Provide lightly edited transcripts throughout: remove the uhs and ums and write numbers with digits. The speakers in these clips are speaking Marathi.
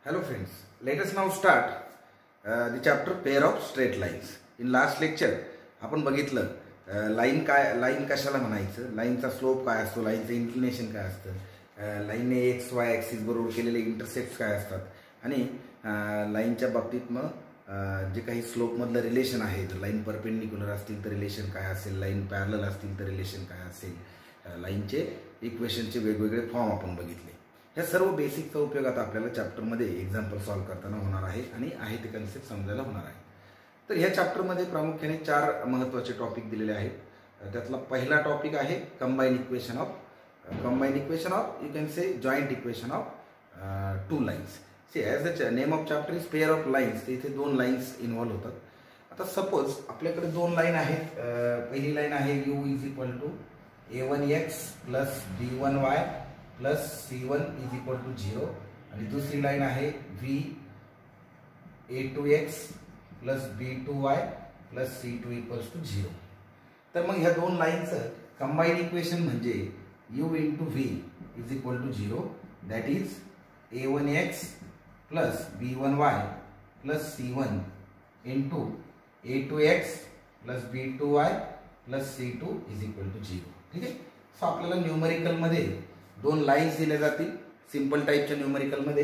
Hello friends, let us now start the chapter pair of straight lines. In last lecture आपण बघितलं लाईन कशाला म्हणायचं, लाईनचा स्लोप काय असतो, लाईनचं इन्क्लिनेशन काय असतं, लाईनने एक्स वाय ॲक्सिस बरोबर केलेले इंटरसेक्ट्स काय असतात आणि लाईनच्या बाबतीत मग जे काही स्लोपमधलं रिलेशन आहे, जर लाईन परपेंडिक्युलर असतील तर रिलेशन काय असेल, लाईन पॅरलल असतील तर रिलेशन काय असेल, लाईनचे इक्वेशनचे वेगवेगळे फॉर्म आपण बघितले. ह्या सर्व बेसिकचा उपयोग आता आपल्याला चॅप्टरमध्ये एक्झाम्पल सॉल्व्ह करताना होणार आहे आणि आहे ते कन्सेप्ट समजायला होणार आहे. तर ह्या चॅप्टरमध्ये प्रामुख्याने 4 महत्त्वाचे टॉपिक दिलेले आहेत. त्यातला पहिला टॉपिक आहे combine equation of you can say joint equation of two lines. See as the name of chapter is pair of lines. तर इथे 2 लाईन्स इन्व्हॉल्व होतात. आता सपोज आपल्याकडे 2 लाईन आहेत. पहिली लाईन आहे u is equal to a1x plus b1y plus c1 is equal to 0 आणि दुसरी लाईन आहे v a2x plus b2y plus c2 equals to 0. तर मग ह्या 2 लाईनचं कंबाईन इक्वेशन म्हणजे u into v is equal to 0 that is a1x plus b1y plus c1 into a2x plus b2y plus c2 is equal to 0. ठीक आहे. सो आपल्याला न्यूमरिकलमध्ये 2 लाईन्स दिल्या जातील सिंपल टाईपच्या न्यूमरिकलमध्ये.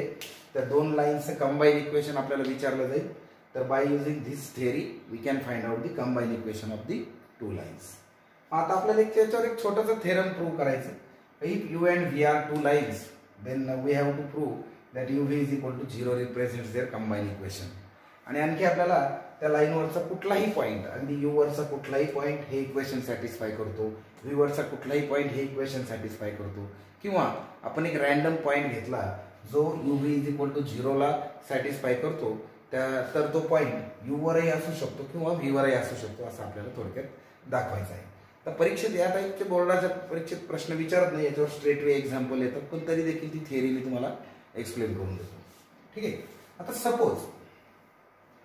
त्या 2 लाईन्सचं कंबाईन इक्वेशन आपल्याला विचारलं जाईल. तर by using this theory we can find out the combine equation of the 2 lines. आता आपल्याला याच्यावर एक छोटंसं थेरम प्रूव्ह करायचं. If u and v are 2 lines then we have to prove that u v is equal to 0 represents their combine equation. आणि आणखी आपल्याला त्या लाईनवरचा कुठलाही पॉईंट, अगदी यू वरचा कुठलाही पॉईंट हे इक्वेशन सॅटिस्फाय करतो, व्ही वरचा कुठलाही पॉईंट हे इक्वेशन सॅटिस्फाय करतो, किंवा आपण एक रॅन्डम पॉईंट घेतला जो u v is equal to 0ला सॅटिस्फाय करतो, तर तो पॉईंट यू वरही असू शकतो किंवा व्ही वरही असू शकतो, असं आपल्याला थोडक्यात दाखवायचं आहे. तर परीक्षेत या टाईपचे बोर्डाच्या परीक्षेत प्रश्न विचारत नाही, याच्यावर स्ट्रेट वे एक्झाम्पल येतात, पण तरी देखील ती थिअरी मी तुम्हाला एक्सप्लेन करून देतो. ठीक आहे. आता सपोज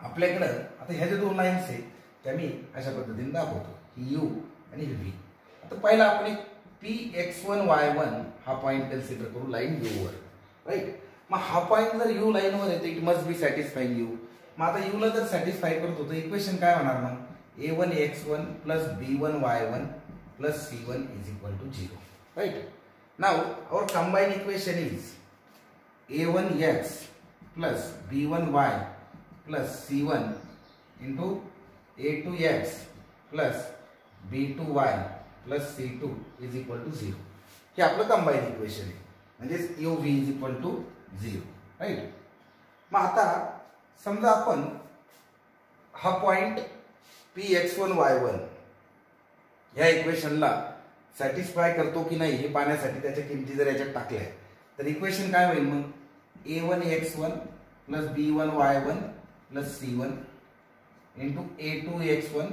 आपल्याकडं आता ह्या ज्या 2 लाईन्स आहेत त्या मी अशा पद्धतीने दाखवतो, ही यू आणि ही व्ही. आता पहिला आपण एक px1y1 हा पॉईंट कन्सिडर करू लाईन यू वर, राईट. मग हा पॉईंट जर यू लाईनवर येतो it must be satisfying you. मग आता यूला जर सॅटिस्फाय करतो तर इक्वेशन काय होणार मग a1x1 plus b1y1 plus c1 is equal to 0, right. Now our combine equation is a1x plus b1y plus c1 into a2x plus b2y plus c2 is equal to 0. हे आपलं कंबाईन इक्वेशन आहे, म्हणजेच u v is equal to 0, right. मग आता समजा आपण हा पॉइंट px1y1 या इक्वेशनला सॅटिस्फाय करतो की नाही हे पाहण्यासाठी त्याच्या किमती जर याच्यात टाकल्या तर इक्वेशन काय होईल मग a1x1 plus b1y1 plus c1 into a2x1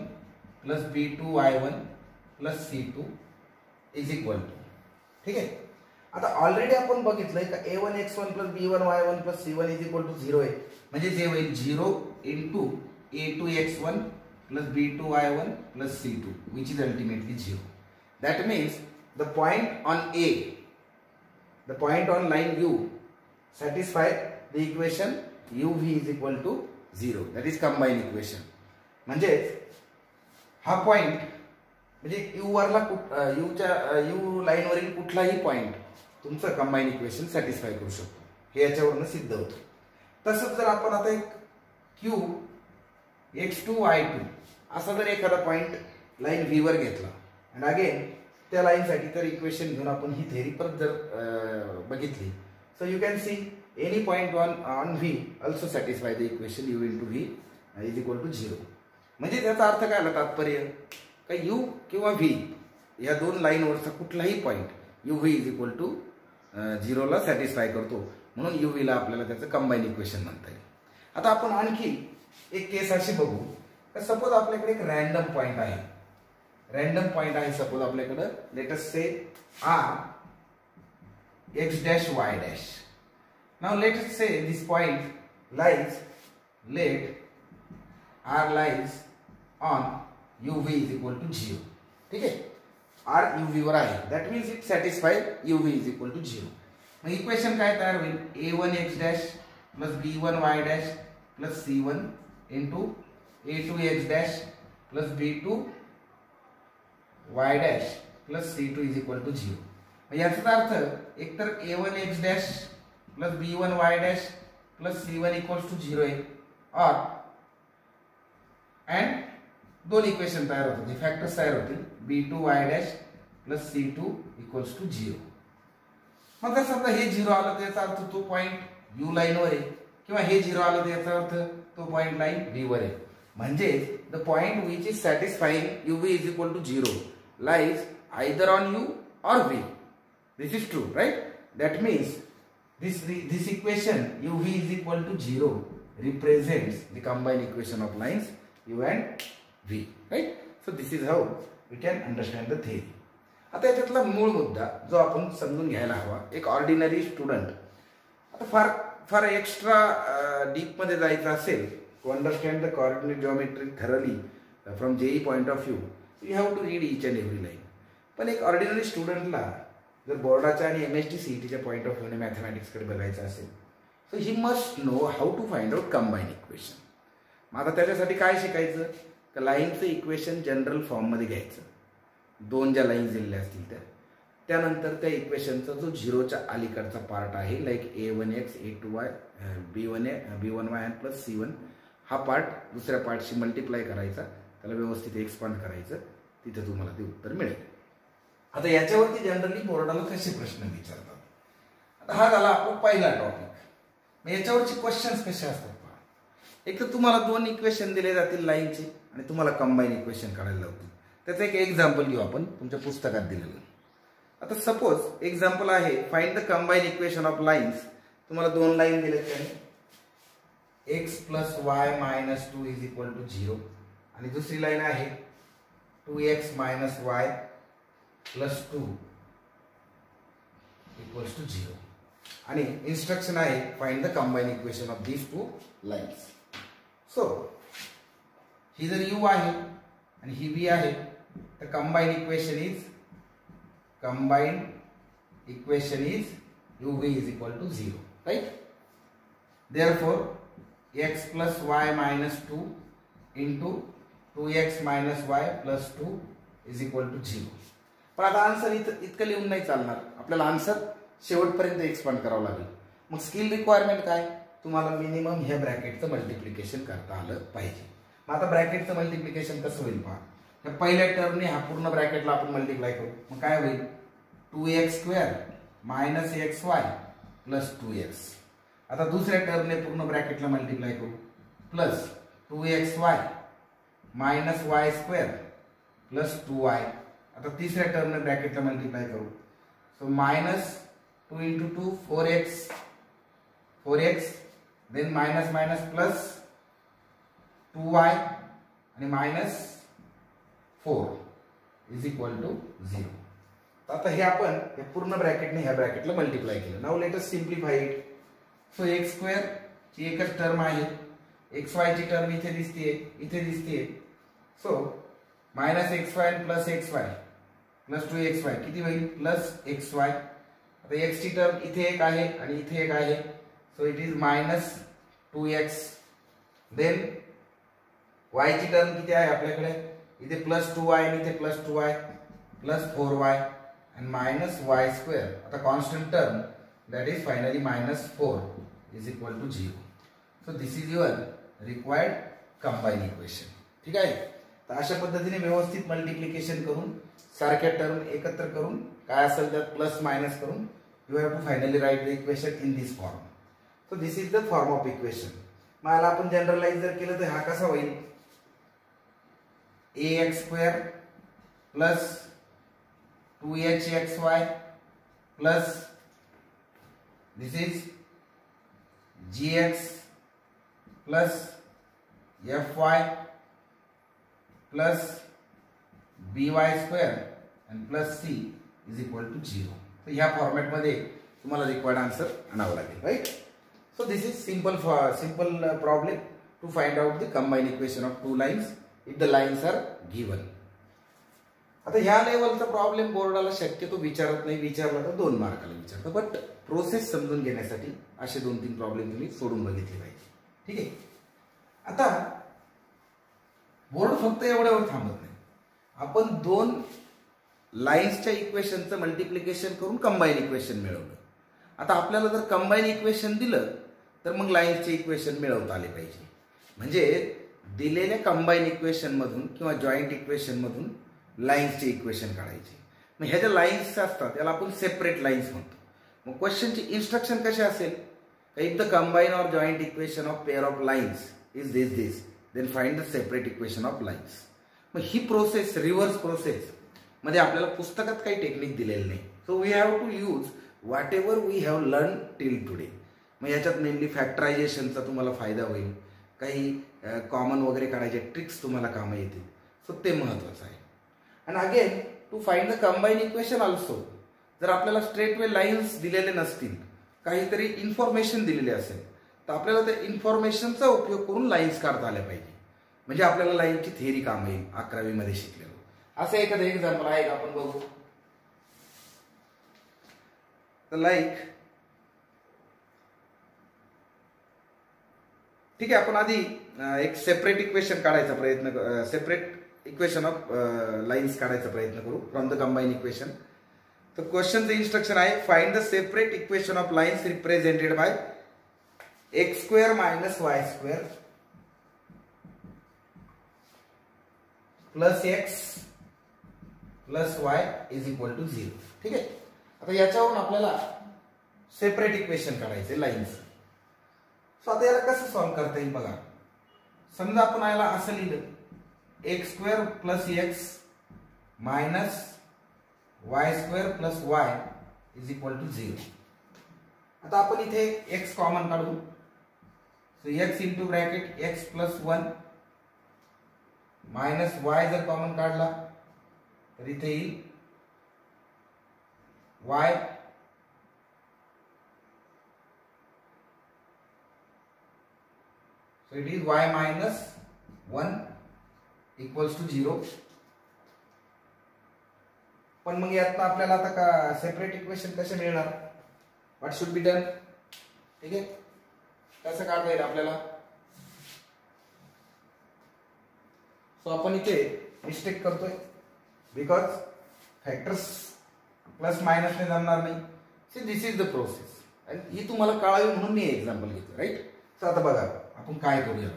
plus b2y1 plus c2 is equal to. ठीक आहे. आता ऑलरेडी आपण बघितलंय का a1x1 plus b1y1 plus c1 is equal to 0 आहे, म्हणजे जे होईल 0 into a2x1 plus b2y1 plus c2 which is ultimately 0. That means the point on line u satisfy the equation uv is equal to 0. That is combine equation. म्हणजे हा पॉइंट म्हणजे यू वरला यू लाईनवरील कुठलाही पॉइंट तुमचं कंबाईन इक्वेशन सॅटिस्फाय करू शकतो, हे याच्यावरनं सिद्ध होतं. तसंच जर आपण आता एक क्यू x2y2 असा जर एखादा पॉइंट लाईन व्ही वर घेतला आणि अगेन त्या लाईनसाठी तर इक्वेशन घेऊन आपण ही थेअरी परत जर बघितली, so you can see any point on v also satisfy the equation u into v is equal to 0. म्हणजे त्याचा अर्थ काय आला तात्पर्य का यू किंवा व्ही या 2 लाईनवरचा कुठलाही point u v is equal to 0ला सॅटिस्फाय करतो, म्हणून यू व्हीला आपल्याला त्याचं कंबाईन इक्वेशन म्हणता येईल. आता आपण आणखी एक केस अशी बघू का सपोज आपल्याकडे एक रॅन्डम पॉईंट आहे, सपोज आपल्याकडं let us say r x dash y dash. Now let us say this point lies r lies on uv is equal to 0. ठीक आहे. r uv वर आहे, that means it satisfy uv is equal to 0. मग इक्वेशन काय तयार होईल a1x dash plus b1y dash plus c1 into a2x dash plus b2y dash plus c2 is equal to 0. याचा अर्थ एकतर a1x dash plus b1y dash plus c1 equals to 0 आहे और and दोन इक्वेशन तयार होतात, फॅक्टर्स तयार होतील b2y dash plus c2 equals to 0. मग जर समजा हे 0 आलं तर याचा अर्थ तो पॉइंट u लाईन वर आहे किंवा हे 0 आलं तर याचा अर्थ तो पॉइंट लाईन v वर आहे. म्हणजे the point which is satisfying uv is equal to 0 lies either on u or v. This is true, right? That means this equation uv is equal to 0 represents the combined equation of lines u and v, right? So this is how we can understand the theory. आता याच्यातला मूळ मुद्दा जो आपण समजून घ्यायला हवा, एक ऑर्डिनरी स्टुडंट आता फार एक्स्ट्रा डीप मध्ये जायचं असेल to understand the coordinate geometry thoroughly from JEE point of view, you have to read each and every line. पण एक ऑर्डिनरी स्टुडंटला जर बोर्डाच्या आणि MST CETच्या पॉइंट ऑफ व्ह्यूने मॅथमॅटिक्सकडे बघायचं असेल so he must know how to find out combine equation. मग आता त्याच्यासाठी काय शिकायचं तर लाईनचं इक्वेशन जनरल फॉर्ममध्ये घ्यायचं, दोन ज्या लाईन्स दिलेल्या असतील त्यानंतर त्या इक्वेशनचा जो 0च्या अलीकडचा पार्ट आहे like a1x a2y b1y and plus c1 हा पार्ट दुसऱ्या पार्टशी मल्टिप्लाय करायचा, त्याला व्यवस्थित एक्सपांड करायचं, तिथे तुम्हाला ते उत्तर मिळेल. आता याच्यावरती जनरली बोर्डाला कसे प्रश्न विचारतात. आता हा झाला आपला पहिला टॉपिक. मग याच्यावरचे क्वेश्चन्स कसे असतात पहा. एक तर तुम्हाला दोन इक्वेशन दिले जातील लाईनचे आणि तुम्हाला कंबाईन इक्वेशन काढायला लावतील. त्याचं एक एक्झाम्पल घेऊ आपण तुमच्या पुस्तकात दिलेलं. आता सपोज एक्झाम्पल आहे find the combine equation of lines. तुम्हाला दोन लाईन दिले त्याने x plus y minus 2 is equal to 0 आणि दुसरी लाईन आहे 2x minus y plus 2 equals to 0 आणि इंस्ट्रक्शन आहे find the combine equation of these two lines. So ही जर u आहे आणि ही v आहे तर combine equation is uv is equal to 0, right? Therefore x plus y minus 2 into 2x minus y plus 2 is equal to 0. पण आता आन्सर इतकं लिहून नाही चालणार, आपल्याला आन्सर शेवटपर्यंत एक्सपांड करावं लागेल. मग स्किल रिक्वायरमेंट काय, तुम्हाला मिनिमम ह्या ब्रॅकेटचं मल्टिप्लिकेशन करता आलं पाहिजे. मग आता ब्रॅकेटचं मल्टिप्लिकेशन कसं होईल पहा. ह्या पहिल्या टर्मने हा पूर्ण ब्रॅकेटला आपण मल्टिप्लाय करू. मग काय होईल 2x square minus xy plus 2x. आता दुसऱ्या टर्मने पूर्ण ब्रॅकेटला मल्टिप्लाय करू plus 2xy minus y square plus 2y. आता तिसऱ्या टर्मने ब्रॅकेटला मल्टिप्लाय करू so minus 2 into 2 4x then minus minus plus 2y आणि मायनस 4 इज इक्वल टू 0. आता हे आपण या पूर्ण ब्रॅकेटने ह्या ब्रॅकेटला मल्टिप्लाय केलं. Now let us simplify it. So x square ची एकच टर्म आहे, xy ची टर्म इथे दिसते. So minus xy plus xy plus 2xy किती होईल प्लस xy. आता x ची टर्म इथे एक आहे आणि इथे एक आहे so it is minus 2x. Then y ची टर्म किती आहे आपल्याकडे इथे प्लस 2y आणि इथे plus 2y plus 4y and minus y square. आता constant term that is finally minus 4 is equal to 0. So this is your required combined equation. ठीक आहे. तर अशा पद्धतीने व्यवस्थित मल्टिप्लिकेशन करून सारख्या टर्म एकत्र करून काय असेल त्यात प्लस मायनस करून you have to finally write the equation in this form. So this is the form of equation. मग याला आपण जनरलाइज जर केलं तर हा कसा होईल ax square plus 2hxy plus this is gx plus fy plus by square and plus c is equal to 0. So ह्या फॉर्मॅट मध्ये तुम्हाला रिक्वायर्ड आन्सर आणावं लागेल, right. So this is simple problem to find out the combined equation of two lines if the lines are given. आता ह्या लेवलचा प्रॉब्लेम बोर्डाला शक्यतो विचारत नाही, विचारला तर 2 मार्काला विचारतो, बट प्रोसेस समजून घेण्यासाठी असे 2-3 प्रॉब्लेम तुम्ही सोडून बघितले पाहिजे. ठीक आहे. आता बोर्ड फक्त एवढ्यावर थांबत नाही. आपण 2 लाईन्सच्या इक्वेशनचं मल्टिप्लिकेशन करून कंबाईन इक्वेशन मिळवलं. आता आपल्याला जर कंबाईन इक्वेशन दिलं तर मग लाईन्सचे इक्वेशन मिळवता आले पाहिजे. म्हणजे दिलेल्या कंबाईन इक्वेशन मधून किंवा जॉईंट इक्वेशन मधून लाईन्सचे इक्वेशन काढायचे. मग ह्या ज्या लाईन्स असतात त्याला आपण सेपरेट लाईन्स म्हणतो. मग क्वेश्चनची इन्स्ट्रक्शन कशी असेल, if the combine or joint equation of pair of lines is this then find the separate equation of lines. मग ही प्रोसेस रिव्हर्स प्रोसेस मध्ये आपल्याला पुस्तकात काही टेक्निक दिलेली नाही. So we have to use whatever we have learn till today. मग याच्यात मेनली फॅक्टरायझेशनचा तुम्हाला फायदा होईल, काही कॉमन वगैरे काढायचे ट्रिक्स तुम्हाला कामं येतील. सो ते महत्त्वाचं आहे. आणि again to find the combine equation also, जर आपल्याला स्ट्रेट वे लाईन्स दिलेले नसतील, काहीतरी इन्फॉर्मेशन दिलेले असेल, तर आपल्याला त्या इन्फॉर्मेशनचा उपयोग करून लाईन्स काढता आल्या पाहिजे. म्हणजे आपल्याला लाईनची थिअरी काम येईल 11वी मध्ये शिकलेलो. असं एखादं एक्झाम्पल आहे का आपण बघू. तर लाईक ठीक आहे, आपण आधी एक सेपरेट इक्वेशन काढायचा प्रयत्न, सेपरेट इक्वेशन ऑफ लाईन्स काढायचा प्रयत्न करू फ्रॉम द कंबाईन इक्वेशन. तर क्वेश्चनचं इन्स्ट्रक्शन आहे find the separate equation of lines represented by x² - y² plus x plus y is equal to 0. ठीक आहे. आता याच्यावरून आपल्याला सेपरेट इक्वेशन काढायचे लाईन्स. सो आता याला कसं सॉल्व्ह करता येईल बघा. समजा आपण याला असं लिहिलं x² plus x minus y² plus y is equal to 0. आता आपण इथे x कॉमन काढू. So x into bracket x plus 1 minus y जर कॉमन काढला तर इथे येईल y so it is y minus 1 equals to 0. पण मग यातनं आपल्याला आता का सेपरेट इक्वेशन कसे मिळणार, व्हॉट शुड बी डन. ठीक आहे, कसं काढता येईल आपल्याला. सो आपण इथे मिस्टेक करतोय बिकॉज फॅक्टर्स प्लस मायनसने जमणार नाही. See this is the process आणि ही तुम्हाला कळावी म्हणून मी एक्झाम्पल घेतो. राईट. सो आता बघा आपण काय करूया.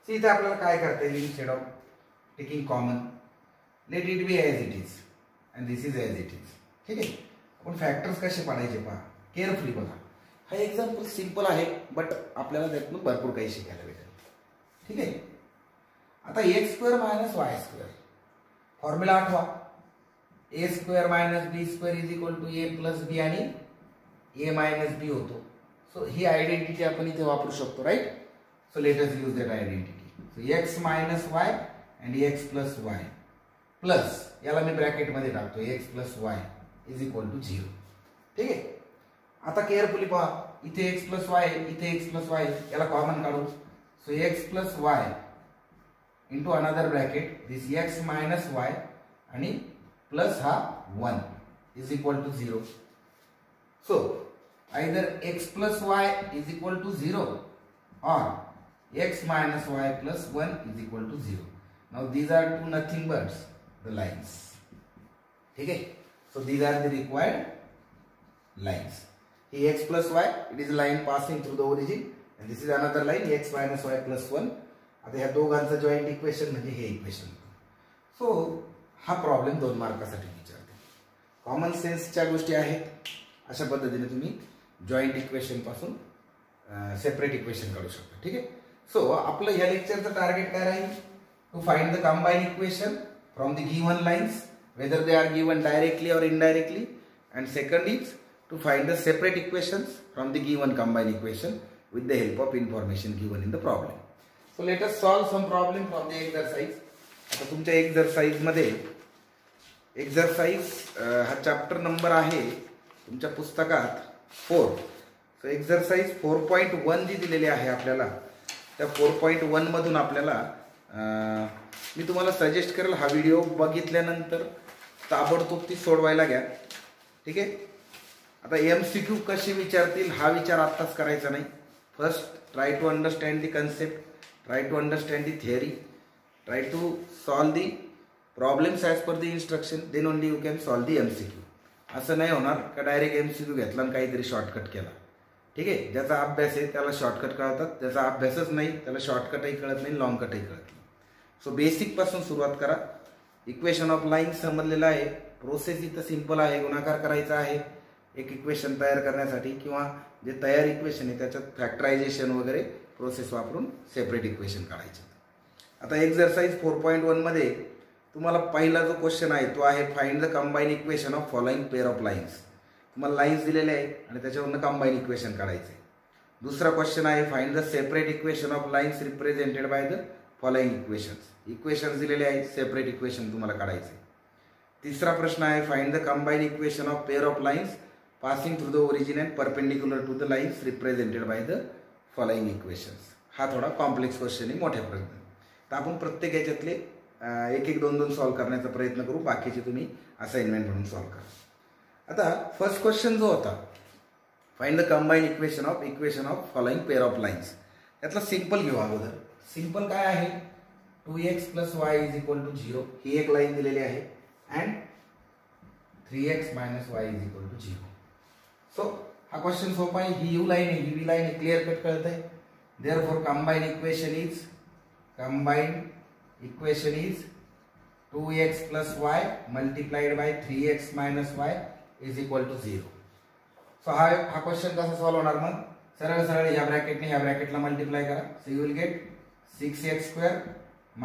सी इथे आपल्याला काय करता येईल, instead of taking common let it be as it is and this is as it is. ठीक आहे. आपण फॅक्टर्स कसे पाडायचे पहा केअरफुली बघा. हा एक्झाम्पल सिंपल आहे बट आपल्याला त्यातून भरपूर काही शिकायला भेटेल. ठीक आहे. आता x² मायनस y² फॉर्म्युला आठवा. a² minus b² is equal to a plus b आणि a मायनस बी होतो. सो ही आयडेंटिटी आपण इथे वापरू शकतो. Right. So let us use that identity. So x minus y and x plus y plus याला मी ब्रॅकेट मध्ये टाकतो x plus y is equal to 0. ठीक आहे. आता केअरफुली पहा इथे x प्लस y इथे x प्लस y याला कॉमन काढू. So x plus y into another bracket this x minus y आणि plus हा 1 is equal to 0. So either x plus y is equal to 0 or x minus y plus 1 is equal to 0. Now these are two nothing but the lines. ठीक है. So these are the required lines. Here x plus y, it is a line passing through the origin and this is another line x minus y plus 1. आता ह्या दोघांचं जॉईंट इक्वेशन म्हणजे हे इक्वेशन. सो हा प्रॉब्लेम 2 मार्कासाठी विचारते. कॉमन सेन्सच्या गोष्टी आहेत. अशा पद्धतीने तुम्ही जॉईंट इक्वेशन पासून सेपरेट इक्वेशन काढू शकता. ठीक आहे. सो आपलं ह्या लेक्चरचं टार्गेट काय राहील, to find the combine equation from the given lines whether they are given directly or indirectly, and second is to find the separate equations from the given combined equation with the help of information given in the problem. So let us solve some problem from the exercise. आता तुमच्या एक्झरसाइज मध्ये एक्झरसाइज हा चॅप्टर नंबर आहे तुमच्या पुस्तकात 4. सो एक्झरसाइज 4.1 जी दिलेली आहे आपल्याला त्या 4.1 मधून आपल्याला मी तुम्हाला सजेस्ट करेल हा व्हिडिओ बघितल्यानंतर ताबडतोब ती सोडवायला घ्या. ठीक आहे. आता MCQ कशी विचारतील हा विचार आत्ताच करायचा नाही. First try to understand the concept, try to understand the theory, try to solve the problems as per the instruction, then only you can solve the MCQ. असं नाही होणार का डायरेक्ट MCQ घेतला आणि काहीतरी शॉर्टकट केला. ठीक आहे. ज्याचा अभ्यास आहे त्याला शॉर्टकट कळतात, ज्याचा अभ्यासच नाही त्याला शॉर्टकटही कळत नाही, लॉंग कटही कळत नाही. सो बेसिकपासून सुरुवात करा. इक्वेशन ऑफ लाईन समजलेलं आहे. प्रोसेस इथं सिंपल आहे. गुणाकार करायचा आहे एक इक्वेशन तयार करण्यासाठी, किंवा जे तयार इक्वेशन आहे त्याच्यात फॅक्टरायझेशन वगैरे प्रोसेस वापरून सेपरेट इक्वेशन काढायचे. आता एक्झरसाइज 4.1 मध्ये तुम्हाला पहिला जो क्वेश्चन आहे तो आहे find the combine equation of following pair of lines. तुम्हाला लाईन्स दिलेले आहे आणि त्याच्यावरनं कंबाईन इक्वेशन काढायचे. दुसरा क्वेश्चन आहे find the separate equation of lines represented by the following equations. Equations दिलेले आहेत, सेपरेट इक्वेशन तुम्हाला काढायचे. तिसरा प्रश्न आहे find the combine equation of pair of lines passing through the origin and perpendicular to the lines represented by the following equations. हा थोडा कॉम्प्लेक्स क्वेश्चन आहे मोठ्या प्रश्न. तर आपण प्रत्येक याच्यातले एक एक दोन दोन सॉल्व करण्याचा प्रयत्न करू. बाकीचे तुम्ही असाइनमेंट म्हणून सॉल्व करा. आता फर्स्ट क्वेश्चन जो होता find the combine equation of following pair of lines, यातला सिंपल घेऊ अगोदर. सिंपल काय आहे 2x + y = 0 ही एक लाईन दिलेली आहे अँड 3x - y = 0. सो हा क्वेश्चन सोपा आहे. ही u लाईन आहे, ही v लाईन आहे, क्लिअर कट कळत आहे. Therefore combine equation is 2x + y multiplied by 3x - y = 0. So हा क्वेश्चन कसा सॉल्व होणार? मग सरळ सरळ ह्या ब्रॅकेटने ह्या ब्रॅकेटला मल्टिप्लाय करा. So you will get 6x² -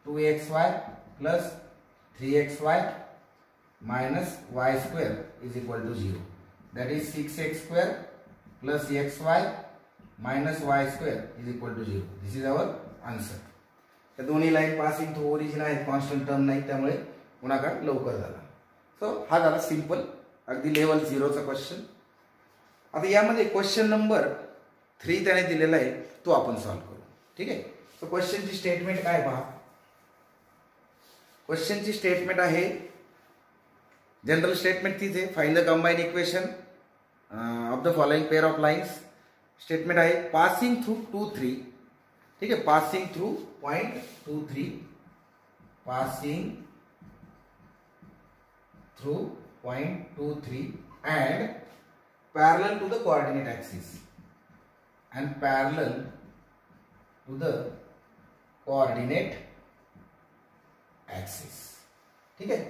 2xy + 3xy - y² = 0. That is 6x² + xy - y² = 0. This is our answer. त्या दोन्ही लाईन पासिंग थ्रू ओरिजिन आहेत, कॉन्स्टंट टर्म नाही, त्यामुळे गुणाकार लवकर झाला. सो हा झाला सिंपल अगदी लेवल 0चा क्वेश्चन. आता यामध्ये क्वेश्चन नंबर 3 त्याने दिलेला आहे, तो आपण सॉल्व करू. ठीक आहे. सो क्वेश्चनची स्टेटमेंट काय पहा. क्वेश्चनची स्टेटमेंट आहे जनरल स्टेटमेंट तीच आहे find the combine equation of the following pair of lines. Statement आहे पासिंग थ्रू 2, 3. ठीक आहे. Passing through point 2, 3, passing through point 2, 3 and parallel to the coordinate axis and parallel to the coordinate axis. ठीक आहे.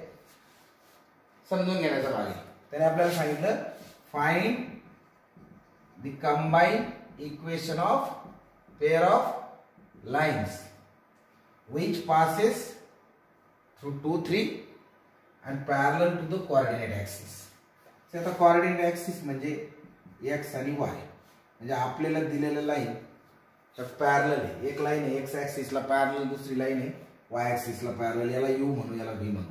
समजून घेण्याचा भाग आहे. त्याने आपल्याला सांगितलं find the combine equation of pair of lines which passes through 2, 3 and parallel to the coordinate axis. आता coordinate axis म्हणजे x आणि y. म्हणजे आपल्याला दिलेलं लाईन तर पॅरलल आहे. एक लाईन आहे x ॲक्सिसला पॅरलल, दुसरी लाईन आहे y ॲक्सिसला पॅरलल. याला u म्हणू, याला v म्हणू.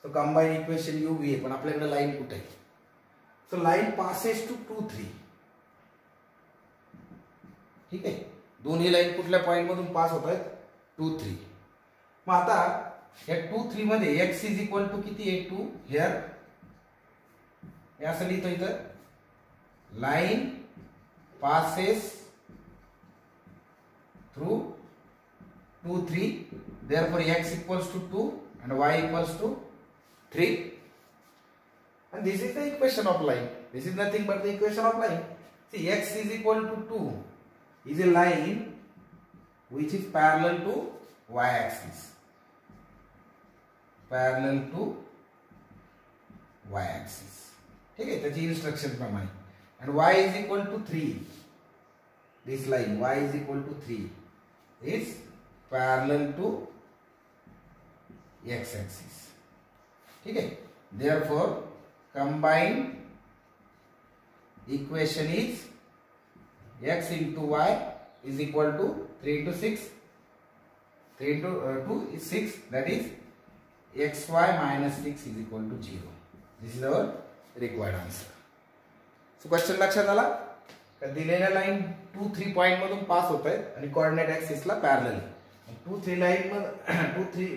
So combine equation u v आहे, पण आपल्याकडे लाईन कुठे आहे? So line passes to 2, 3. ठीक आहे. दोन्ही लाईन कुठल्या पॉइंट मधून पास होत आहेत? 2, 3. मग आता या 2, 3 मध्ये x = किती आहे? 2. हिअर हे असं लिहितो इथं line passes through 2, 3. Therefore x = 2 and y = 3. And this is the equation of line. This is nothing but the equation of line. See, x = 2 is a line which is parallel to y axis. Parallel to y axis. ठीक आहे. त्याची इन्स्ट्रक्शन प्रमाणे. and y = 3. This line y = 3 is parallel to x axis. ठीक है. Therefore combined equation is x into y is equal to 3 into 6. 3 into 2 is 6. That is xy minus 6 is equal to 0. This is our required answer. So question लक्षात आला का? दिलेल्या लाईन 2, 3 पॉइंट मधून पास होत आहेत आणि कोऑर्डिनेट ऍक्सिसला पॅरलल. 2 3 लाईन मग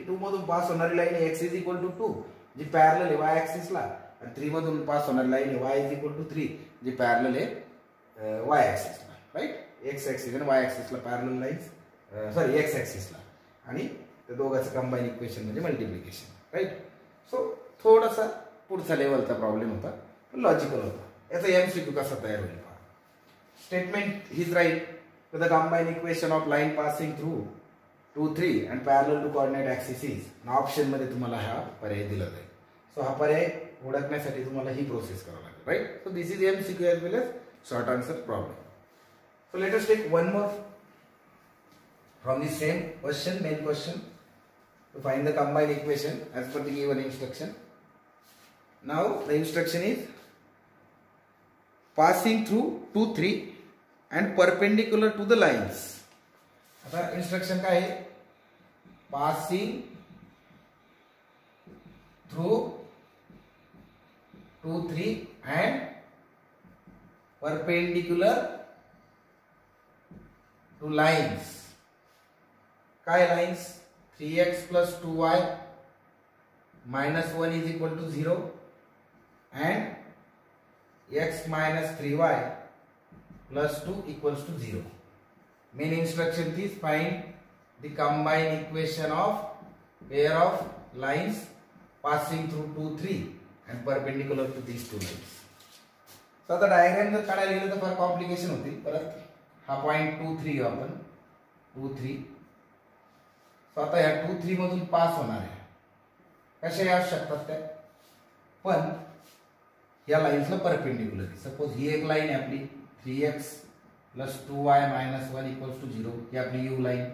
2 मधून पास होणारी line x is equal to 2 जी पॅरलल आहे y ऍक्सिसला, आणि 3 मधून पास होणारी line y is equal to 3 जी पॅरलल आहे y ऍक्सिसला, राईट. x ऍक्सिस आणि y ऍक्सिसला पॅरलल लाईन्स, सॉरी x ऍक्सिसला, आणि त्या दोघांचं कंबाईन इक्वेशन म्हणजे मल्टिप्लिकेशन, राईट. सो थोडासा पुढचा लेवलचा प्रॉब्लेम होता, पण लॉजिकल होता. याचा एमसीक्यू कसा तयार होईल पहा. Statement is write the combine equation of line passing through 2 3 and parallel to coordinate axis is. Option मध्ये तुम्हाला हा पर्याय दिला जाईल. सो हा पर्याय ओळखण्यासाठी तुम्हाला ही प्रोसेस करावी लागेल, right. So this is MCQ as well as short answer problem. So let us take one more from the same question, main question, to find the combined equation as per the given instruction. Now the instruction is passing through 2 3 and perpendicular to the lines. आता instruction काय आहे? passing through 2 3 and perpendicular to lines. काय lines? 3x plus 2y minus 1 is equal to 0 and x minus 3y plus 2 equals to 0. Main instruction is find the combined equation of pair of lines passing through 2 3 and perpendicular to these two lines. So आता डायग्राम जर काढायला गेलं तर फार कॉम्प्लिकेशन होतील. परत हा पॉइंट 2 3 आपण 2 3. तो आता या 2 3 मधून पास होणार आहे. कशा या शकतात त्या, पण या लाईन्सला परपेंडिक्युलर आहे. सपोज ही एक लाईन आहे आपली 3x plus 2y minus 1 equals to 0, ही आपली u लाईन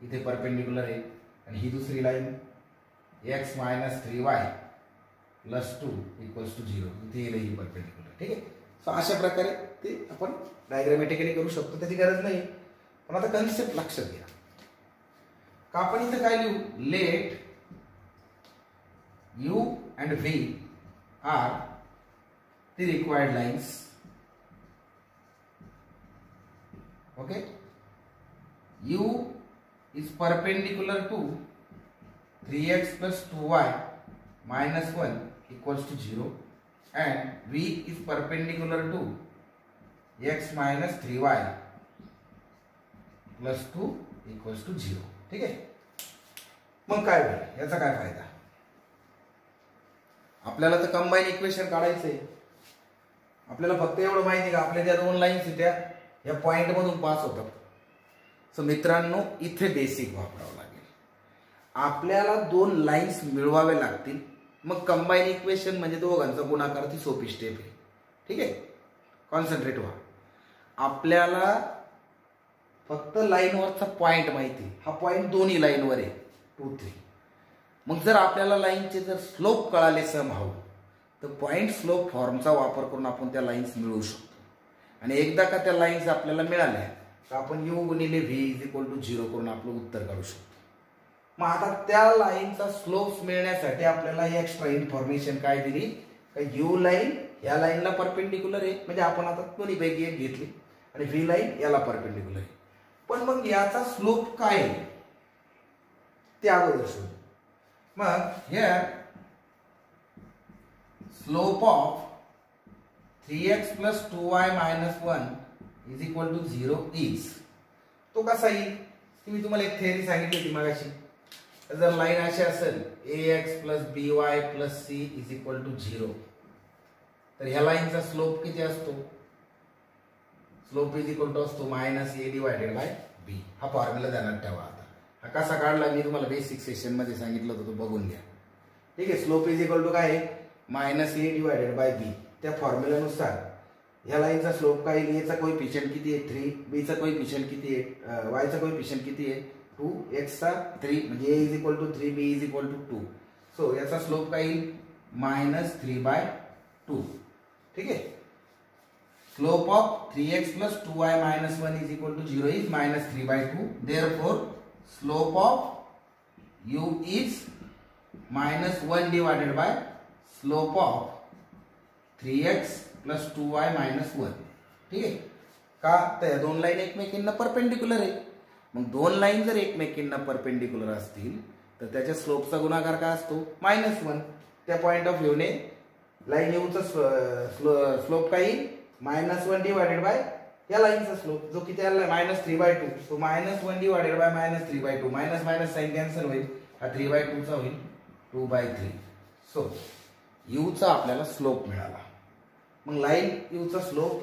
इथे परपेंडिक्युलर आहे. आणि ही दुसरी line x minus 3y plus 2 equals to 0, इथे ही परपेंडिक्युलर. ठीक आहे. सो अशा प्रकारे ते आपण डायग्रामॅटिकली करू शकतो, त्याची गरज नाही. पण आता कन्सेप्ट लक्षात घ्या का आपण इथे काय लिहू, late u and v are the required lines. Okay, u is perpendicular to 3x plus 2y minus 1 equals to 0 and v is perpendicular to x minus 3y plus 2 equals to 0. ठीक आहे. मग काय होईल, याचा काय फायदा? आपल्याला तर कंबाईन इक्वेशन काढायचंय. आपल्याला फक्त एवढं माहिती का आपल्या ज्या दोन लाईन्स त्या या पॉइंट मधून पास होतात. सो मित्रांनो इथे बेसिक वापरावं लागेल. आपल्याला दोन लाईन्स मिळवावे लागतील. मग कंबाईन इक्वेशन म्हणजे दोघांचा गुणाकार ती सोपी स्टेप आहे. ठीक आहे. कॉन्सन्ट्रेट व्हा. आपल्याला फक्त लाईनवरचा पॉइंट माहिती, हा पॉइंट दोन्ही लाईनवर आहे 2 3. मग जर आपल्याला लाईनचे जर स्लोप कळाले समहाऊ, तर पॉइंट स्लोप फॉर्मचा वापर करून आपण त्या लाईन्स मिळवू शकतो. आणि एकदा का त्या लाईन्स आपल्याला मिळाल्या तर आपण u गुणिले v इज इक्वल टू 0 करून आपलं उत्तर काढू शकतो. मग आता त्या लाईनचा स्लोप मिळण्यासाठी आपल्याला एक्स्ट्रा इन्फॉर्मेशन काय दिली, का u लाईन या लाईनला परपेंडिक्युलर आहे, म्हणजे आपण आता दोन्ही पैकी एक घेतली, आणि v लाईन याला परपेंडिक्युलर आहे. पण मग याचा स्लोप काय आहे ते अगोदर शोधू. मग here slope of 3x plus 2y minus 1 is equal to 0 is, तो कसा येईल ती मी तुम्हाला एक थेअरी सांगितली होती मगाशी. जर लाईन अशी असेल ax plus by plus c is equal to 0, तर ह्या लाईनचा स्लोप किती असतो, स्लोप इज इक्वल टू असतो minus a divided by b. हा फॉर्म्युला ध्यानात ठेवा. आता हा कसा काढला मी तुम्हाला बेसिक सेशन मध्ये सांगितलं होतं, तो बघून घ्या. ठीक आहे. स्लोप इज इक्वल टू काय आहे, minus a divided by b. त्या फॉर्म्युल्यानुसार ह्या लाईनचा स्लोप काय येईल, याचा कोएफिशिएंट किती आहे 3, b चा कोएफिशिएंट किती आहे, y चा कोएफिशिएंट किती आहे 2, x चा 3, म्हणजे a is equal to 3, b is equal to 2. So याचा स्लोप काय येईल मायनस 3/2. ठीक आहे. Slope of 3x plus 2y minus 1 is equal to 0 is minus 3/2. Therefore, slope of u is minus 1 divided by slope of 3x plus 2y minus 1. ठीक आहे. का तर दोन लाईन एकमेकींना परपेंडिक्युलर आहे. मग दोन लाईन जर एकमेकींना परपेंडिक्युलर असतील तर त्याच्या स्लोपचा गुणाकार काय असतो -1. त्या पॉइंट ऑफ व्ह्यूने लाईन यूचा स्लोप काही -1 डिवायडेड बाय या लाईनचा स्लोप जो किती आला -3/2. तो -1 divided by -3/2. Minus minus sign cancel होईल. हा 3/2 चा होईल 2/3. सो यू चा आपल्याला स्लोप मिळाला. मग लाईन यू चा स्लोप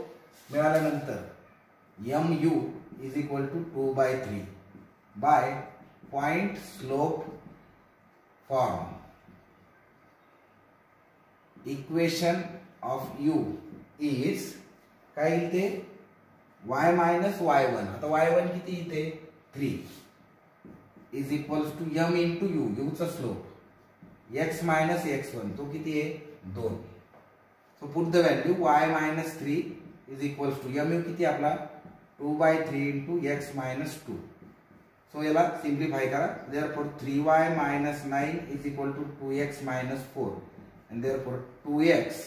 मिळाल्यानंतर mu is equal to 2/3 by point slope form. Equation of u is काय इथे y मायनस y1. आता y1 किती इथे 3 is equals to m into u. U चा स्लोप x मायनस x1 तो किती आहे 2. So put the value y minus 3 is equals to mu किती आपला 2/3 इंटू x मायनस 2. सो याला सिम्प्लिफाय करा. Therefore 3y minus 9 is equal to 2x minus 4 and therefore 2x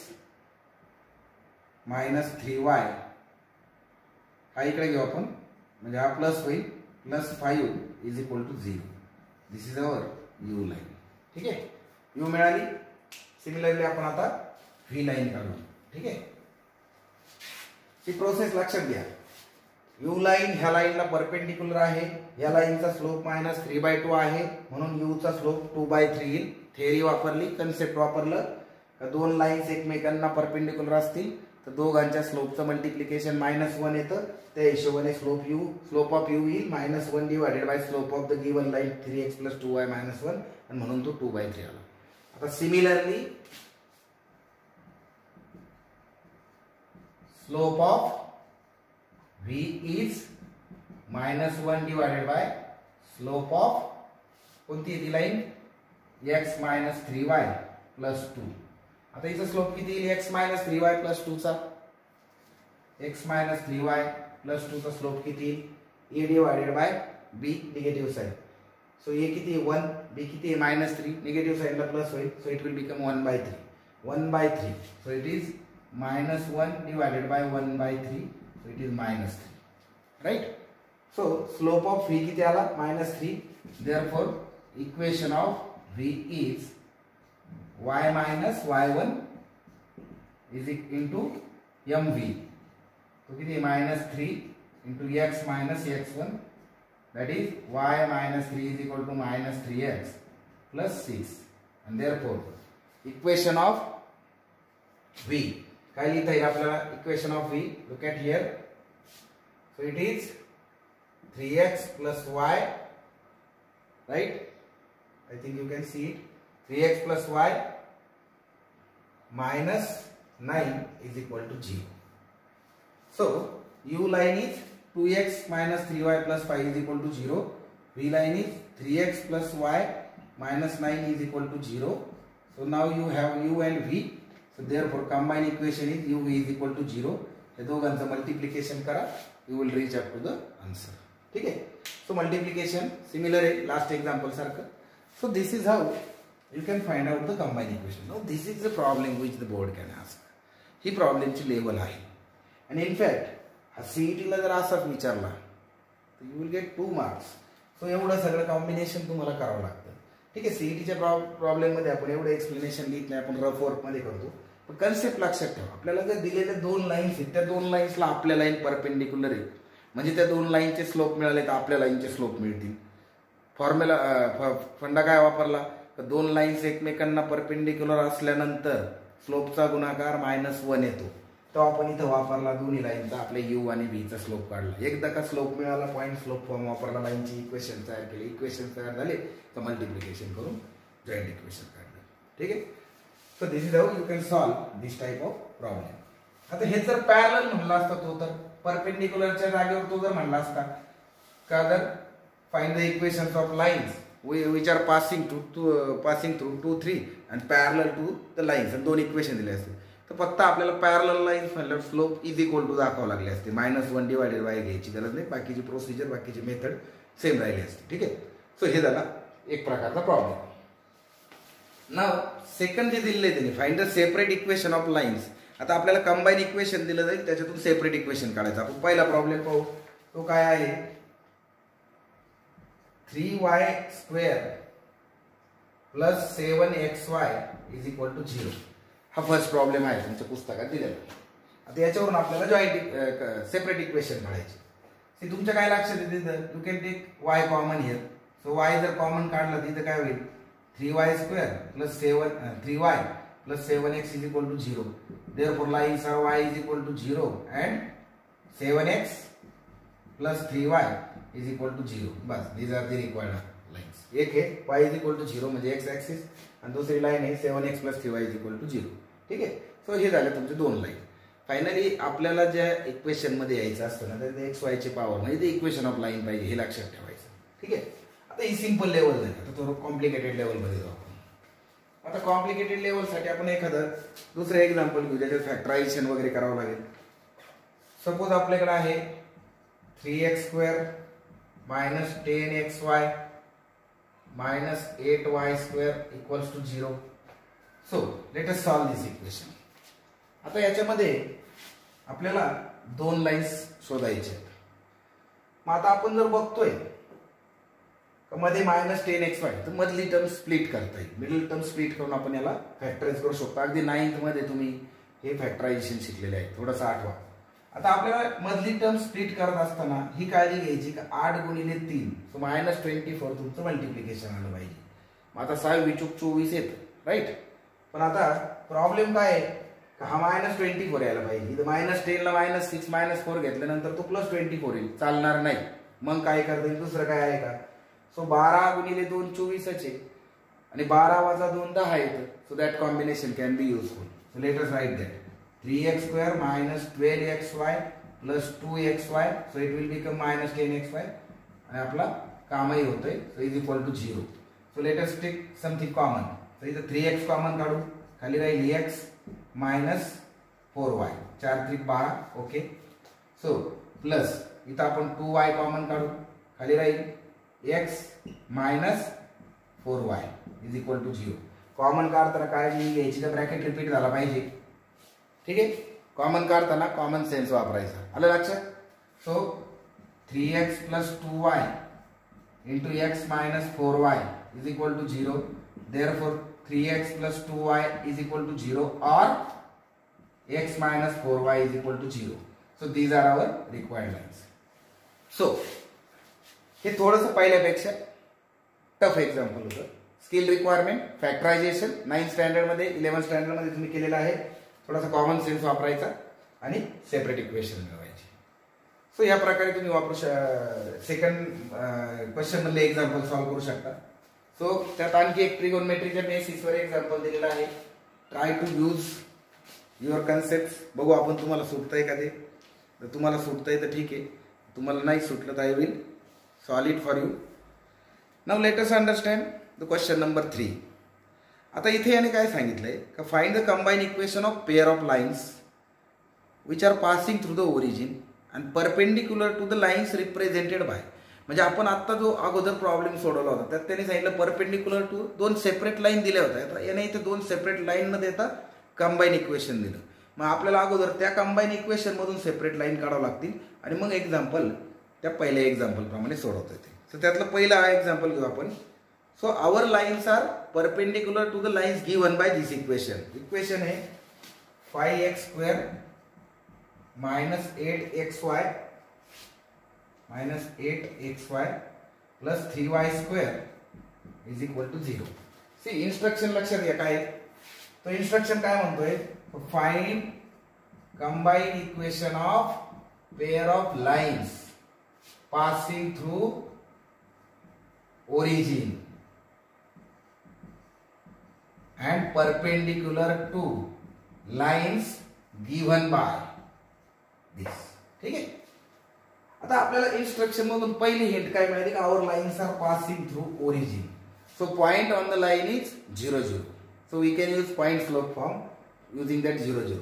minus 3y हा इकडे घेऊ आपण म्हणजे हा प्लस होईल +5 is equal to 0. This is our u line. ठीक आहे. यू मिळाली. सिमिलरली आपण आता व्ही लाईन काढू. ठीक आहे. ही प्रोसेस लक्षात घ्या. यू लाईन ह्या लाईनला परपेंडिक्युलर आहे. या लाईनचा स्लोप -3/2 आहे म्हणून यू चा स्लोप 2/3 येईल. थेअरी वापरली, कन्सेप्ट वापरलं का दोन लाईन्स एकमेकांना परपेंडिक्युलर असतील तर दोघांच्या स्लोपचं मल्टिप्लिकेशन -1 येतं. त्या हिशोबाने स्लोप ऑफ यू येईल -1 divided bye slope of the given line 3x + 2y - 1 आणि म्हणून तो 2/3 आला. आता similarly slope of v is -1 divided bye slope of कोणती ती लाईन x - 3y + 2. आता इथं स्लोप किती येईल x - 3y + 2 चा x - 3y + 2 चा स्लोप किती येईल a divided by b negative side. So a किती 1 b किती -3 निगेटिव्ह साइडला प्लस होईल. So it will become 1/3. So it is -1 divided bye 1/3. So it is -3. Right. So slope of v किती आला -3. Therefore equation of v is y minus y1 is into mv. तो किती -3 into x minus x1 that is y minus 3 is equal to -3x plus 6 and therefore equation of v काय लिहिता येईल आपल्याला equation of v. Look at here. So it is 3x plus y, right? I think you can see it. 3x plus y minus 9 is equal to 0. So u line is 2x minus 3y plus 5 is equal to 0. V line is 3x plus y minus 9 is equal to 0. So now you have u and v. So therefore combined equation is u is equal to 0. हे दोघांचं मल्टिप्लिकेशन करा. You will reach up to the answer. ठीक आहे. So multiplication similar आहे लास्ट एक्झाम्पल सारखं. So this is how you can find out the combined equation. Now this is the problem which the board can ask. ही प्रॉब्लेमची लेवल आहे. And in fact हा CET ला जर असाच विचारला तर you will get 2 marks. So एवढं सगळं कॉम्बिनेशन तुम्हाला करावं लागतं. ठीक आहे. सीईटीच्या प्रॉब्लेम मध्ये आपण एवढं एक्सप्लेनेशन लिहित नाही, आपण रफ वर्क मध्ये करतो. पण कन्सेप्ट लक्षात ठेवा. आपल्याला जर दिलेले 2 लाईन्स आहेत त्या 2 लाईन्सला आपल्या लाईन परपेंडिक्युलर आहे म्हणजे त्या 2 लाईनचे स्लोप मिळाले तर आपल्या लाईनचे स्लोप मिळतील. फॉर्म्युला फंडा काय वापरला तर 2 लाईन्स एकमेकांना परपेंडिक्युलर असल्यानंतर स्लोपचा गुणाकार -1 येतो. तो आपण इथं वापरला दोन्ही लाईनचा आपल्या यू आणि व्ही चा स्लोप काढला. एकदा का स्लोप मिळाला पॉइंट स्लोप फॉर्म वापरला, लाईनची इक्वेशन तयार केली. इक्वेशन तयार झाले तर मल्टिप्लिकेशन करून जॉईंट इक्वेशन काढलं. ठीक आहे. So this is how you can solve this type of problem. आता हे जर पॅरलल म्हणला असता तो तर परपेंडिक्युलरच्या जागेवर तो जर म्हणला असता का जर find the equations of lines which are passing through 2, 3 and parallel to the lines and 2 equation दिले असते तर फक्त आपल्याला पॅरलल लाईन्स म्हणल्यावर स्लोप इज इक्वल टू दाखवावं लागले असते. -1 डिवायडेड बाय घ्यायची गरज नाही. बाकीची प्रोसिजर बाकीची मेथड सेम राहिली असते. ठीक आहे. सो हे झाला एक प्रकारचा प्रॉब्लेम. नाव सेकंड जे दिले त्यांनी find the separate equation of lines. आता आपल्याला कंबाईन इक्वेशन दिलं जाईल त्याच्यातून सेपरेट इक्वेशन काढायचं. आपण पहिला प्रॉब्लेम पाहू. तो काय आहे 3y² plus 7xy is equal to 0. हा फर्स्ट प्रॉब्लेम आहे तुमच्या पुस्तकात दिलेला. आता याच्यावरून आपल्याला जॉईंट सेपरेट इक्वेशन काढायची. ती तुमच्या काय लक्षात येते तर you can take y common here. So y जर कॉमन काढला तिथं काय होईल 3y² plus 3y plus 7x is equal to 0. Therefore lines are y is equal to 0 and 7x plus 3y is equal to 0. Bus these are the required lines. एक है y is equal to 0 म्हणजे x axis आणि दुसरी लाईन आहे 7x plus 3y is equal to 0. ठीक आहे. सो हे झाले तुमचे दोन लाईन. फायनली आपल्याला ज्या इक्वेशन मध्ये यायचं असतं ना तर एक्स वाय ची पॉवर म्हणजे ते इक्वेशन ऑफ लाईन पाहिजे हे लक्षात ठेवायचं. ठीक आहे. आता ही सिंपल लेवल झाली. आता थोडं कॉम्प्लिकेटेड लेवल मध्ये जाऊ आपण. आता कॉम्प्लिकेटेड लेवल साठी आपण एखादं दुसरं एक्झाम्पल घेऊ ज्याच्यात फॅक्टरायझेशन वगैरे करावं लागेल. सपोज आपल्याकडे आहे 3x² minus 10xy minus 8y² equals to 0. So let us solve this equation. आता याच्यामध्ये आपल्याला दोन लाईन्स शोधायचे. मग आता आपण जर बघतोय मध्ये -10xy तर मधली टर्म स्प्लिट करता येईल. मिडल टर्म स्प्लिट करून आपण याला फॅक्टराइज करू शकतो. अगदी 9th मध्ये तुम्ही हे फॅक्टरायझेशन शिकलेले आहे. थोडंसं आठवा. आता आपल्याला मधली टर्म स्प्लिट करत असताना ही काळजी घ्यायची की 8 गुणिले 3 सो -24 तुमचं मल्टिप्लिकेशन आलं पाहिजे. मग आता 6 विचूक 24 येतं राईट. पण आता प्रॉब्लेम काय आहे हा -24 यायला पाहिजे. इथं -10 ला -6 -4 घेतल्यानंतर तो +24 येईल. चालणार नाही. मग काय करता येईल दुसरं काय आहे का. सो 12 गुणिले 2 24 आहे आणि 12 वजा 2 10 येतं. So that combination can be useful. So let us write that 3x² minus 12xy plus 2xy. So it will become minus 10xy आणि आपला कामही होतोय. So is equal to 0. So let us take something common. So इथं 3x कॉमन काढू. खाली राहील x minus 4y. 4 3 12. Okay. So plus इथं आपण 2y कॉमन काढू. खाली राहील x minus 4y is equal to 0. Common काढताना काळजी घ्यायची तर ब्रॅकेट रिपीट झाला पाहिजे. ठीक आहे. कॉमन काढताना कॉमन सेन्स वापरायचा. आलं लक्षात. So 3x plus 2y into x minus 4y is equal to 0. Therefore 3x plus 2y is equal to 0 or x minus 4y is equal to 0. So these are our required lines. So हे थोडंसं पहिल्यापेक्षा टफ एक्झाम्पल होतं. Skill requirement factorisation 9th standard मध्ये 11th स्टँडर्ड मध्ये तुम्ही केलेलं आहे. थोडासा कॉमन सेन्स वापरायचा आणि सेपरेट इक्वेशन मिळवायची. सो या प्रकारे तुम्ही वापरू सेकंड क्वेश्चन मधले एक्झाम्पल सॉल्व्ह करू शकता. सो त्यात आणखी एक ट्रिगोनमेट्रीच्या बेसिसवर एक्झाम्पल दिलेला आहे. Try to use your concept. बघू आपण तुम्हाला सुटतंय का ते. तर तुम्हाला सुटतंय तर ठीक आहे. तुम्हाला नाही सुटलं तर I will solve it for you. Now let us understand the question number 3. आता इथे याने काय सांगितलंय का find the combine equation of pair of lines which are passing through the origin and perpendicular to the lines represented by. म्हणजे आपण आता जो अगोदर प्रॉब्लेम सोडवला होता त्यात त्याने सांगितलं परपेंडिक्युलर टू 2 सेपरेट लाईन दिल्या होत्या. याने इथे 2 सेपरेट लाईन न देता कंबाईन इक्वेशन दिलं. मग आपल्याला अगोदर त्या कंबाईन इक्वेशन मधून सेपरेट लाईन काढावं लागतील आणि मग एक्झाम्पल त्या पहिल्या एक्झाम्पल प्रमाणे सोडवता येते. तर त्यातलं पहिला हा एक्झाम्पल घेऊ आपण. So our lines are perpendicular to the lines given by this equation. Equation है 5x² minus 8xy plus 3y² is equal to 0. See instruction लक्षात घ्या काय. तो इंस्ट्रक्शन काय म्हणतोय find combined equation of pair of lines passing through origin and perpendicular to lines given by this. ठीक आहे. आता आपल्याला इंस्ट्रक्शन मधून पहिली हिंट काय मिळाली का our lines are passing through origin. So point on the line is 0 0. So we can use point slope form using that 0 0.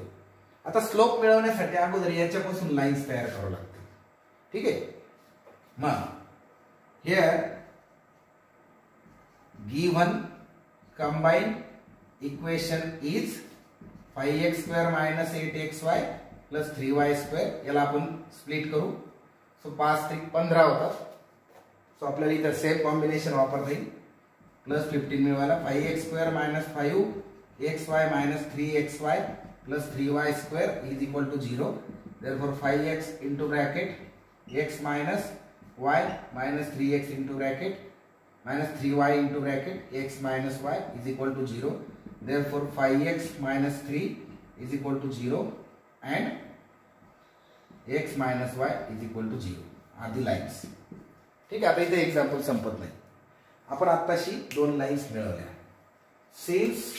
आता स्लोप मिळवण्यासाठी अगोदर याच्यापासून लाईन्स तयार करावं लागतील. ठीक आहे. मग here given combine equation is 5x² minus 8xy plus 3y². याला आपण स्प्लिट करू. सो 5 3 15 होतात. सो आपल्याला इथं सेम कॉम्बिनेशन वापरता येईल. प्लस 15 मिळवायला 5x² minus 5xy minus 3xy plus 3y square is equal to 0. Therefore 5x into bracket x minus y minus 3x into bracket minus 3y into bracket x minus y is equal to 0. Therefore 5x minus 3 is equal to 0 and x minus y is equal to 0 are the lines. ठीक आहे. आता इथे एक्झाम्पल संपत नाही. आपण आत्ताशी दोन लाईन्स मिळवल्या. Since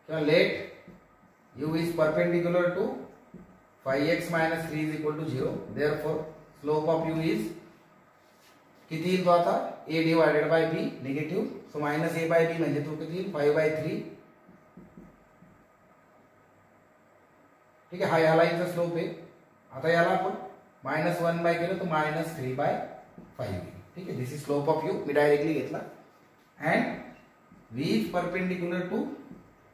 let u is perpendicular to 5x minus 3 is equal to 0. Therefore slope of u is किती येईल तो आता a divided by b negative. So minus a by b म्हणजे तो किती येईल 5/3. ठीक आहे. हा या लाईनचा स्लोप आहे. आता याला आपण -1 केलं तर -3/5. ठीक आहे. This is slope of u. मी डायरेक्टली घेतला. And v is perpendicular to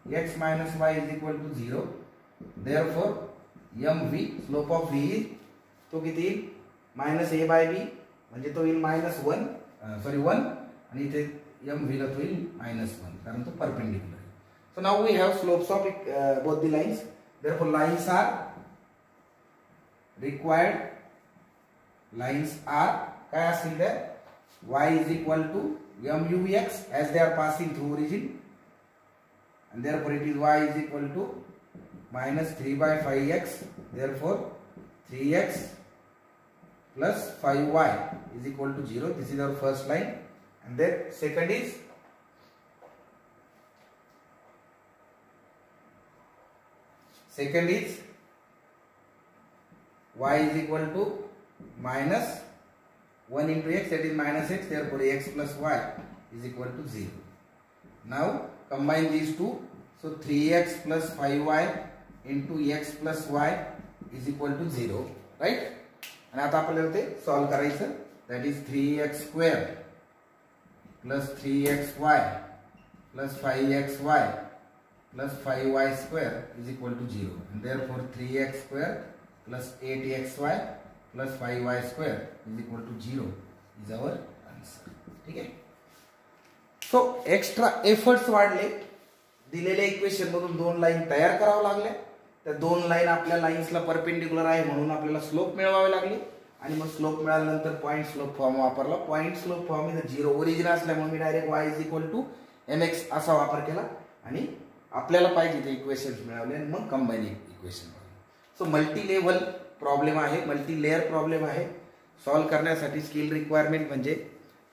x minus y is equal to 0. Therefore mv slope of v is तो किती येईल -a/b म्हणजे तो येईल -1 आणि इथे mv ला तो येईल -1 कारण तो परपेंडिक्युलर आहे. So now we have slopes of both the lines. Therefore lines are required. Lines are काय असेल तर y is equal to mux as they are passing through origin. And therefore it is y is equal to minus 3/5x. Therefore 3x plus 5y is equal to 0. This is our first line. And then second is y is equal to minus 1 into x, that is minus x. Therefore x plus y is equal to 0. Now combine these two. So 3x plus 5y into x plus y is equal to 0. Right? आणि आता आपल्याला ते सॉल्व करायचं. That is 3x² plus 3xy plus 5xy plus 5y² is equal to 0. And therefore 3x² plus 8xy plus 5y² is equal to 0 is our answer. ठीक आहे. सो एक्स्ट्रा एफर्ट्स वाढले. दिलेल्या इक्वेशन मधून दोन लाईन तयार करावं लागल्या. त्या दोन लाईन आपल्या लाईन्सला परपेंडिक्युलर आहे म्हणून आपल्याला स्लोप मिळवावे लागले. आणि मग स्लोप मिळाल्यानंतर पॉईंट स्लोप फॉर्म वापरला. पॉईंट स्लोप फॉर्म इथे 0 ओरिजिन असल्यामुळे मी direct y is equal to mx असा वापर केला आणि आपल्याला पाहिजे ते इक्वेशन्स मिळवले आणि मग combine equation. So multi level problem आहे, मल्टी लेअर प्रॉब्लेम आहे. सॉल्व करण्यासाठी स्किल रिक्वायरमेंट म्हणजे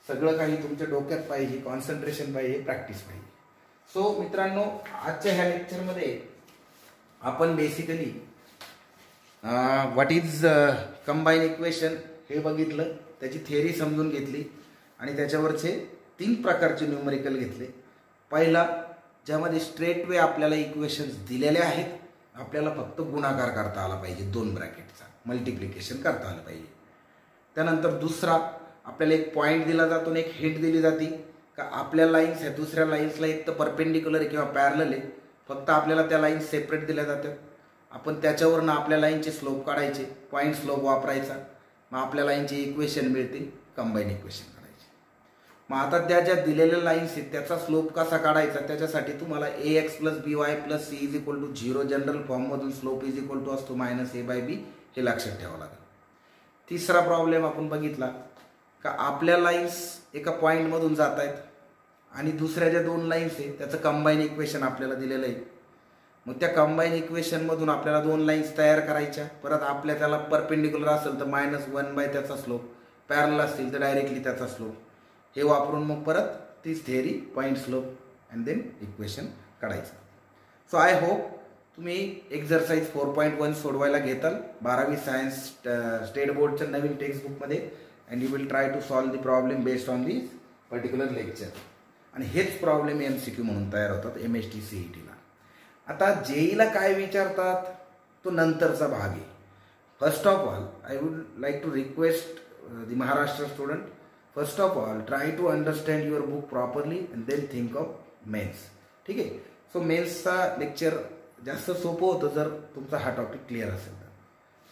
सगळं काही तुमच्या डोक्यात पाहिजे, कॉन्सन्ट्रेशन पाहिजे, प्रॅक्टिस पाहिजे. सो मित्रांनो, आजच्या ह्या लेक्चरमध्ये आपण basically what is combine equation हे बघितलं, त्याची थिअरी समजून घेतली आणि त्याच्यावरचे 3 प्रकारचे न्यूमरिकल घेतले. पहिला, ज्यामध्ये स्ट्रेट वे आपल्याला इक्वेशन्स दिलेले आहेत, आपल्याला फक्त गुणाकार करता आला पाहिजे, 2 ब्रॅकेटचा मल्टिप्लिकेशन करता आलं पाहिजे. त्यानंतर दुसरा, आपल्याला एक पॉईंट दिला जातो आणि एक हिंट दिली जाते का आपल्या लाईन्स ह्या दुसऱ्या लाईन्सला एक तर परपेंडिक्युलर किंवा पॅरलल आहे, फक्त आपल्याला त्या लाईन्स सेपरेट दिल्या जातात. आपण त्याच्यावरनं आपल्या लाईनचे स्लोप काढायचे, पॉईंट स्लोप वापरायचा, मग आपल्या लाईनचे इक्वेशन मिळते, कंबाईन इक्वेशन काढायचे. मग आता त्या ज्या दिलेल्या लाईन्स आहेत त्याचा स्लोप कसा काढायचा, त्याच्यासाठी तुम्हाला ax plus by plus c is equal to 0 general फॉर्ममधून स्लोप इज इक्वल टू असतो -a/b हे लक्षात ठेवावं लागेल. तिसरा प्रॉब्लेम आपण बघितला का आपल्या लाईन्स एका पॉईंटमधून जात आहेत आणि दुसऱ्या ज्या 2 लाईन्स आहेत त्याचं कंबाईन इक्वेशन आपल्याला दिलेलं आहे. मग त्या कंबाईन इक्वेशनमधून आपल्याला 2 लाईन्स तयार करायच्या. परत आपल्या त्याला परपेंडिक्युलर असेल तर -1 त्याचा स्लोप, पॅरलल असतील तर डायरेक्टली त्याचा स्लोप, हे वापरून मग परत तीच theory point slope and then equation काढायचं. सो आय होप तुम्ही एक्झरसाइज 4.1 सोडवायला घेताल 12वी सायन्स स्टेट बोर्डच्या नवीन टेक्स्टबुकमध्ये and you will try to solve the problem based on this particular lecture. आणि हेच प्रॉब्लेम MCQ म्हणून तयार होतात MST CETला. आता जेईला काय विचारतात तो नंतरचा भाग आहे. First of all I would like to request the Maharashtra student, first of all try to understand your book properly and then think of mains. ठीक आहे. सो मेन्सचा लेक्चर जास्त सोपं होतं जर तुमचा हा टॉपिक क्लिअर असेल तर.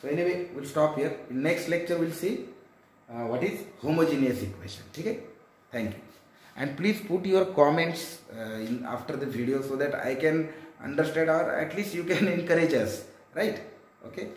So anyway will stop here. In next lecture will see what is homogeneous equation. ठीक है, thank you. And please put your comments in after the video so that I can understand, or at least you can encourage us, right? Okay.